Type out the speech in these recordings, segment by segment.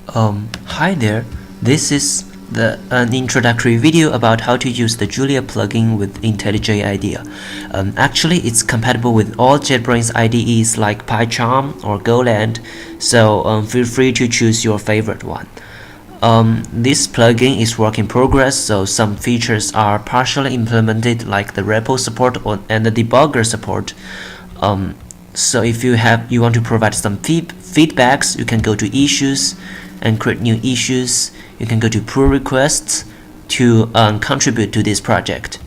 Hi there, this is an introductory video about how to use the Julia plugin with IntelliJ IDEA. Actually, it's compatible with all JetBrains IDEs like PyCharm or Golang, so feel free to choose your favorite one. This plugin is work in progress, so some features are partially implemented like the repo support and the debugger support. So if you want to provide some feedbacks, you can go to issues and create new issues. You can go to pull requests to contribute to this project.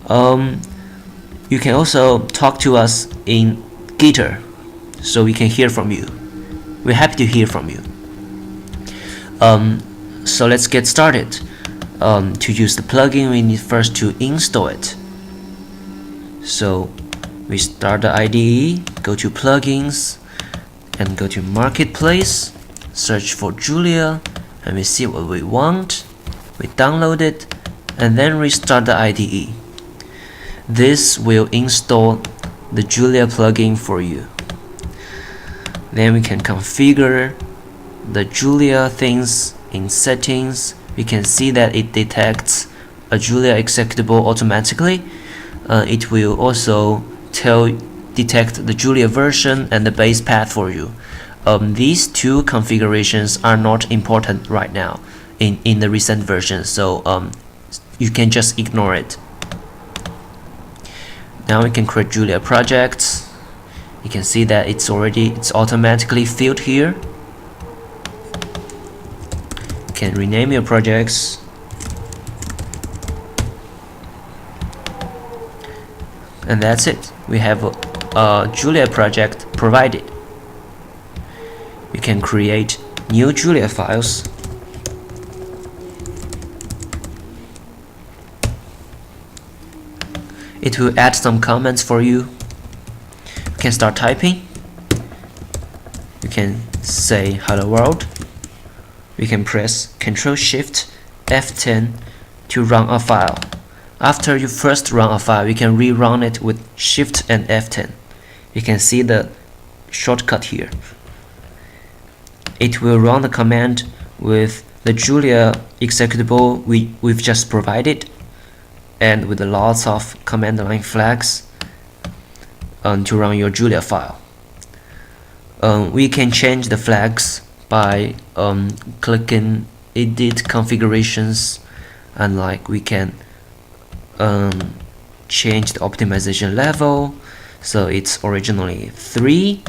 You can also talk to us in Gitter, so we can hear from you. We're happy to hear from you. So let's get started. To use the plugin, we need first to install it. So we start the IDE, go to plugins, and go to marketplace, search for Julia, and we see what we want. We download it, and then restart the IDE. This will install the Julia plugin for you. Then we can configure the Julia things in settings. We can see that it detects a Julia executable automatically. It will also detect the Julia version and the base path for you. These two configurations are not important right now in the recent version, so you can just ignore it. Now we can create Julia projects. You can see that it's automatically filled here. You can rename your projects. And that's it. We have a Julia project provided. We can create new Julia files. It will add some comments for you. You can start typing. You can say hello world. We can press Ctrl+Shift F10 to run a file. After you first run a file, you can rerun it with Shift and F10. You can see the shortcut here. It will run the command with the Julia executable we've just provided, and with lots of command line flags to run your Julia file. We can change the flags by clicking Edit Configurations, and we can change the optimization level. So it's originally 3,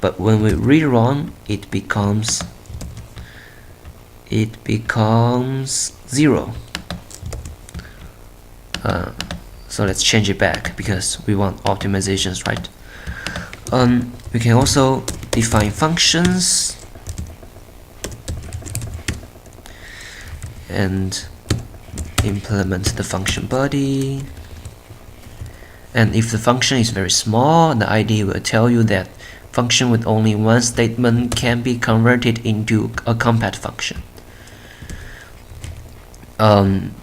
but when we rerun, it becomes 0. So let's change it back because we want optimizations, right? We can also define functions and implement the function body. And if the function is very small, the IDE will tell you that function with only one statement can be converted into a compact function.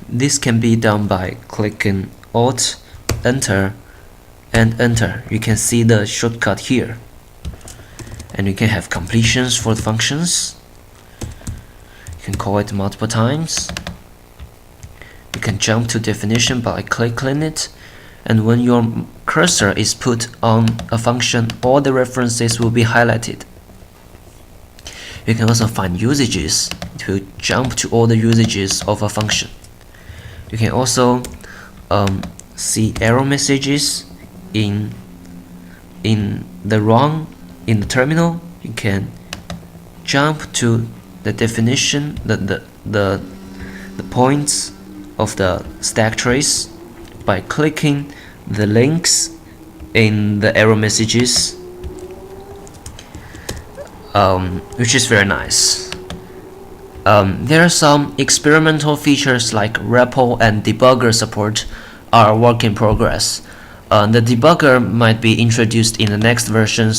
This can be done by clicking Alt, Enter, and Enter. You can see the shortcut here. And you can have completions for the functions. You can call it multiple times. You can jump to definition by clicking it, and when your cursor is put on a function, all the references will be highlighted. You can also find usages. It will jump to all the usages of a function. You can also see error messages in the terminal. You can jump to the definition, the points of the stack trace by clicking the links in the error messages, which is very nice. There are some experimental features like repo and debugger support are work in progress. The debugger might be introduced in the next version,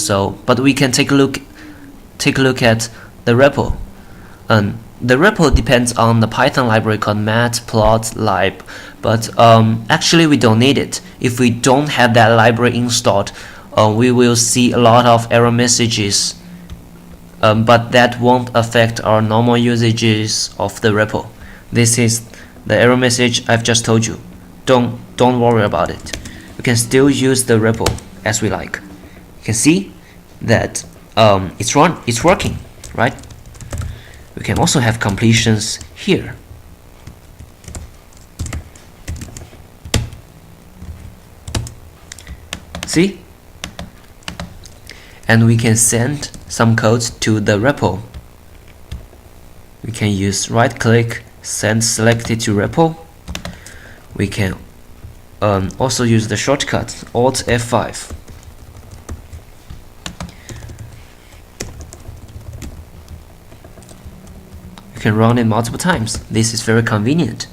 but we can take a look at the repo. The repo depends on the Python library called matplotlib, but actually we don't need it. If we don't have that library installed, we will see a lot of error messages but that won't affect our normal usages of the repo. This is the error message I've just told you. Don't worry about it. We can still use the repo as we like. You can see that it's working, right? We can also have completions here. See? And we can send some codes to the repo. We can use right click, send selected to repo. We can also use the shortcut Alt F5. You can run it multiple times. This is very convenient.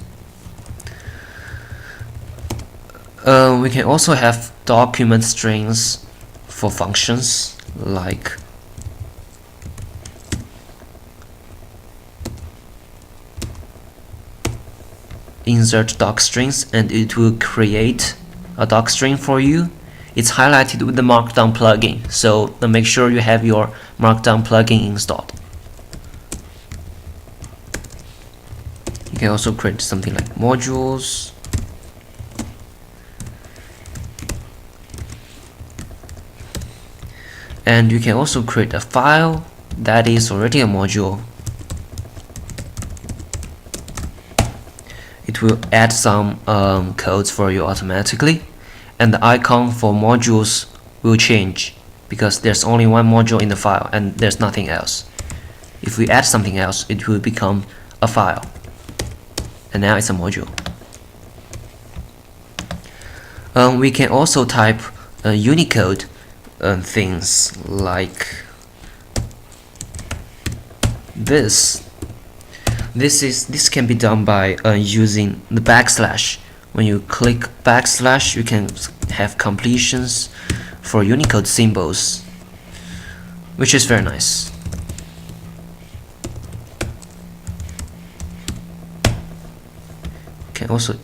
We can also have document strings for functions like insert docstrings, and it will create a docstring for you. It's highlighted with the Markdown plugin, so make sure you have your Markdown plugin installed. You can also create something like modules. And you can also create a file that is already a module. It will add some codes for you automatically, and the icon for modules will change because there's only one module in the file and there's nothing else. If we add something else, it will become a file, and now it's a module. We can also type Unicode things like this. This can be done by using the backslash. When you click backslash, you can have completions for Unicode symbols, which is very nice. Can also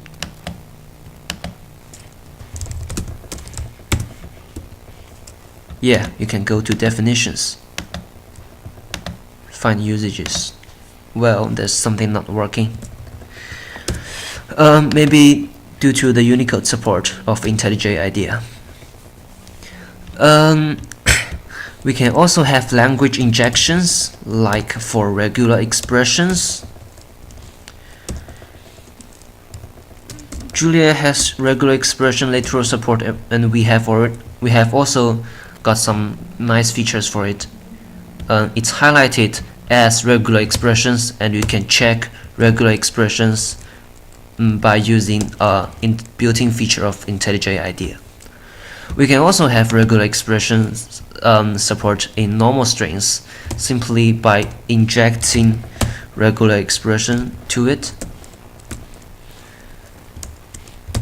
you can go to definitions, find usages. Well, there's something not working. Maybe due to the Unicode support of IntelliJ IDEA. We can also have language injections, like for regular expressions. Julia has regular expression literal support, and we have also got some nice features for it. It's highlighted as regular expressions, and you can check regular expressions by using built-in feature of IntelliJ IDEA. We can also have regular expressions support in normal strings simply by injecting regular expression to it,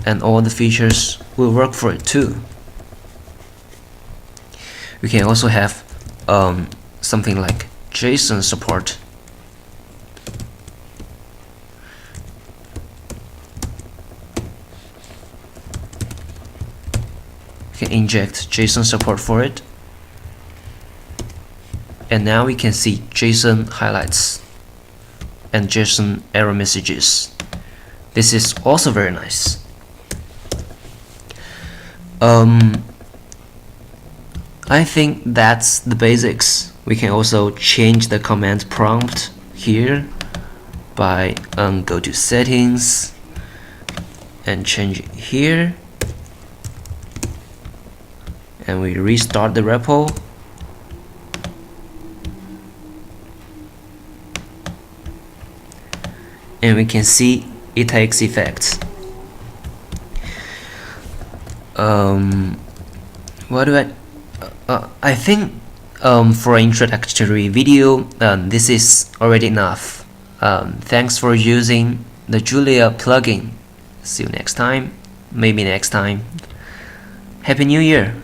and all the features will work for it too. We can also have something like Json support. We can inject Json support for it, and now we can see Json highlights and Json error messages. This is also very nice. I think that's the basics. We can also change the command prompt here by go to settings and change it here, and we restart the repo. And we can see it takes effect. What do I think for an introductory video, this is already enough. Thanks for using the Julia plugin. See you next time, maybe next time. Happy New Year!